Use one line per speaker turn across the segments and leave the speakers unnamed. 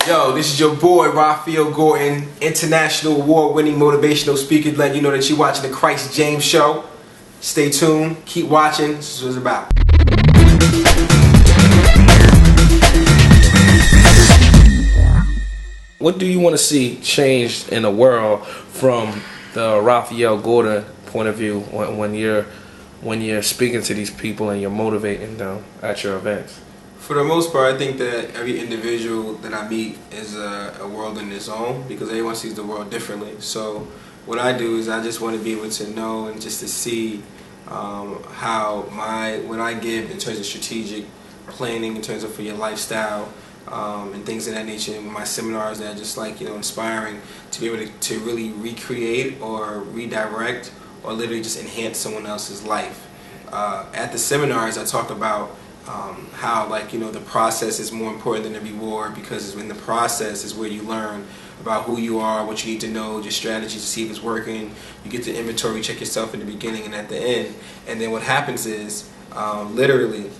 Yo, this is your boy Rahfeal Gordon, international award-winning motivational speaker, letting you know that you're watching the Christ James Show. Stay tuned, keep watching, this is what it's about.
What do you want to see changed in the world from the Rahfeal Gordon point of view when you're speaking to these people and you're motivating them at your events?
For the most part, I think that every individual that I meet is a world in its own, because everyone sees the world differently. So what I do is I just want to be able to know and just to see how what I give in terms of strategic planning, in terms of for your lifestyle, and things of that nature. In my seminars, that are just like, inspiring to be able to really recreate or redirect or literally just enhance someone else's life. At the seminars, I talk about how the process is more important than the reward, because in the process is where you learn about who you are, what you need to know, your strategies to see if it's working. You get to inventory check yourself in the beginning and at the end, and then what happens is literally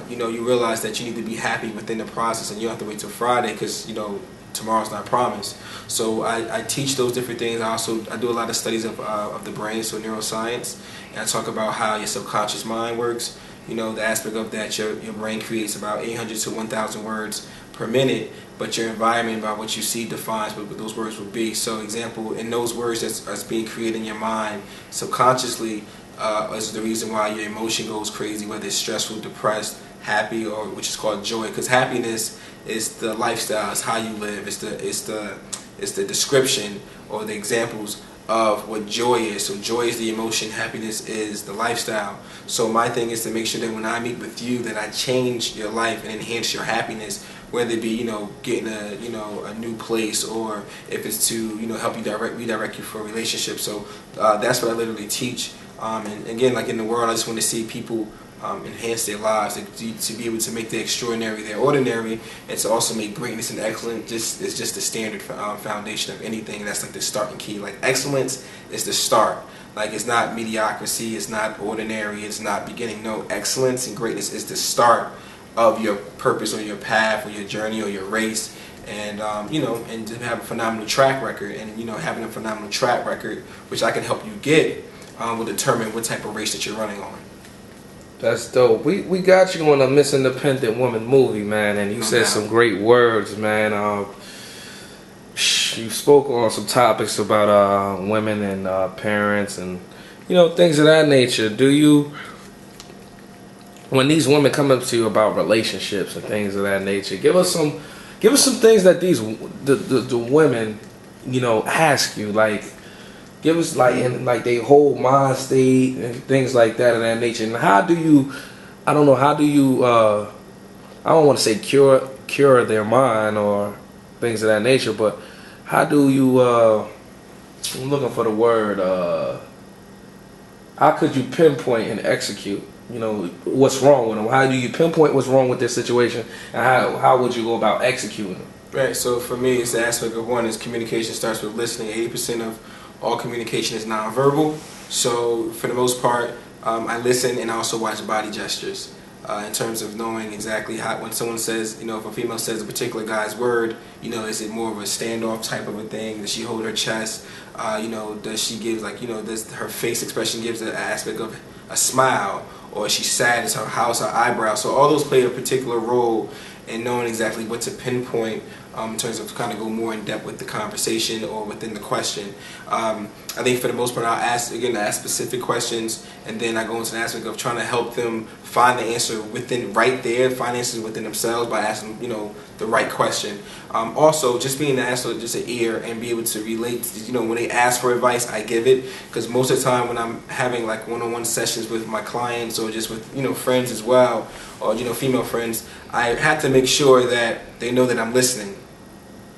you realize that you need to be happy within the process, and you don't have to wait till Friday, because tomorrow's not promised. So I teach those different things. I do a lot of studies of the brain, so neuroscience, and I talk about how your subconscious mind works. The aspect of that, your brain creates about 800 to 1,000 words per minute, but your environment, by what you see, defines what those words will be. So example, in those words that's being created in your mind subconsciously is the reason why your emotion goes crazy, whether it's stressful, depressed, happy, or which is called joy. Because happiness is the lifestyle, it's how you live, it's the description or the examples of what joy is. So joy is the emotion, happiness is the lifestyle. So my thing is to make sure that when I meet with you, that I change your life and enhance your happiness, whether it be getting a new place, or if it's to help you redirect you for a relationship. So that's what I literally teach. And again, like in the world, I just want to see people enhance their lives, to be able to make the extraordinary their ordinary, and to also make greatness and excellence it's just the standard foundation of anything. That's like the starting key. Like excellence is the start. Like it's not mediocrity, it's not ordinary, it's not beginning. No, excellence and greatness is the start of your purpose or your path or your journey or your race. And and to have a phenomenal track record, and having a phenomenal track record, which I can help you get, will determine what type of race that you're running on.
That's dope. We got you on a Miss Independent Woman movie, man, and you said some great words, man. You spoke on some topics about women and parents and things of that nature. Do you, when these women come up to you about relationships and things of that nature, give us some things that the women ask you, like give us like they whole mind state and things like that of that nature. And how do you, I don't want to say cure their mind or things of that nature, but how do you I'm looking for the word, how could you pinpoint and execute what's wrong with them? How do you pinpoint what's wrong with their situation, and how would you go about executing them?
Right, so for me, it's the aspect of one is communication starts with listening. 80% of all communication is nonverbal. So for the most part, I listen, and I also watch body gestures in terms of knowing exactly how, when someone says, if a female says a particular guy's word, is it more of a standoff type of a thing? Does she hold her chest? Does she give does her face expression gives an aspect of a smile, or is she sad? Is how's her eyebrow? So all those play a particular role in knowing exactly what to pinpoint in terms of kind of go more in depth with the conversation or within the question. I think for the most part, I'll ask specific questions, and then I go into the aspect of trying to help them find the answer find answers within themselves by asking the right question. Also, just being just an ear and be able to relate. When they ask for advice, I give it, because most of the time when I'm having like one-on-one sessions with my clients, or just with friends as well, or female friends, I have to make sure that they know that I'm listening.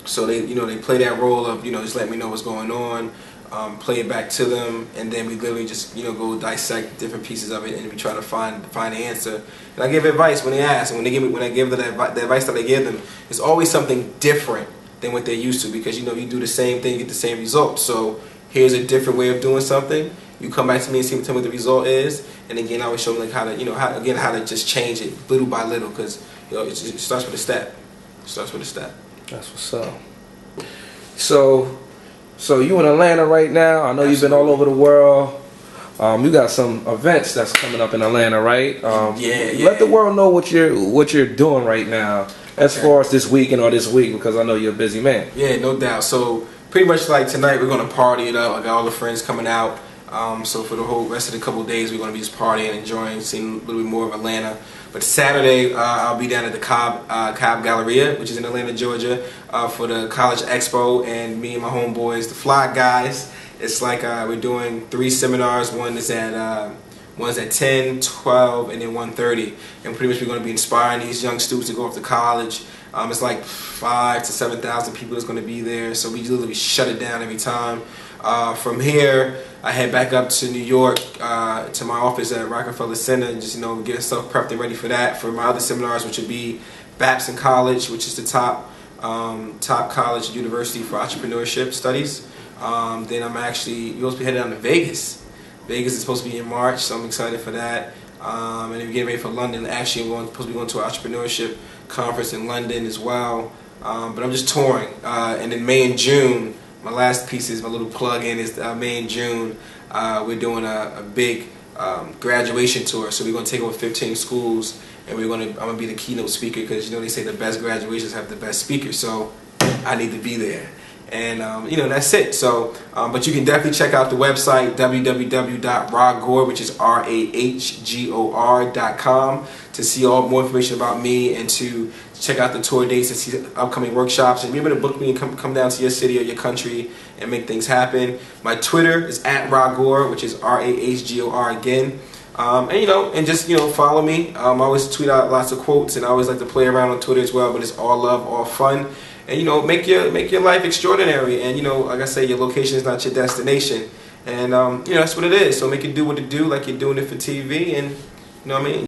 So they play that role of just let me know what's going on, play it back to them, and then we literally just go dissect different pieces of it, and we try to find the answer. And I give advice when they ask, and when I give them the advice that I give them, it's always something different than what they're used to, because you do the same thing, you get the same result. So here's a different way of doing something. You come back to me and tell me what the result is, and again I always show them like how to just change it little by little, because it starts with a step.
That's what's up. So you in Atlanta right now? I know you've been all over the world. You got some events that's coming up in Atlanta, right?
Yeah.
Let the world know what you're doing right now, as far as this weekend or this week, because I know you're a busy man.
Yeah, no doubt. So pretty much like tonight, we're gonna party it up. I got all the friends coming out. So for the whole rest of the couple of days, we're gonna be just partying, enjoying, seeing a little bit more of Atlanta. But Saturday, I'll be down at the Cobb Galleria, which is in Atlanta, Georgia, for the College Expo, and me and my homeboys, the Fly Guys. It's like we're doing 3 seminars. One's at 10, 12, and then 1:30. And pretty much we're going to be inspiring these young students to go off to college. It's like 5,000 to 7,000 people that's going to be there. So we literally shut it down every time. From here, I head back up to New York to my office at Rockefeller Center, and just get stuff prepped and ready for that. For my other seminars, which would be Babson College, which is the top college university for entrepreneurship studies. Then we're supposed to be headed down to Vegas. Vegas is supposed to be in March, so I'm excited for that. And then we're getting ready for London. Actually, I'm supposed to be going to an entrepreneurship conference in London as well. But I'm just touring. And in May and June, my last piece is my little plug-in is May and June. We're doing a big graduation tour. So we're going to take over 15 schools, and I'm going to be the keynote speaker, because they say the best graduations have the best speakers. So I need to be there. And that's it. So, but you can definitely check out the website www.rahgor, which is RAHGOR.com, to see more information about me, and to check out the tour dates and see upcoming workshops, and be able to book me and come down to your city or your country and make things happen. My Twitter is @Rahgor, which is RAHGOR again. And just follow me. I always tweet out lots of quotes, and I always like to play around on Twitter as well. But it's all love, all fun. And make your life extraordinary. And like I say, your location is not your destination. And that's what it is. So make it do what it do, like you're doing it for TV. And you know what I mean.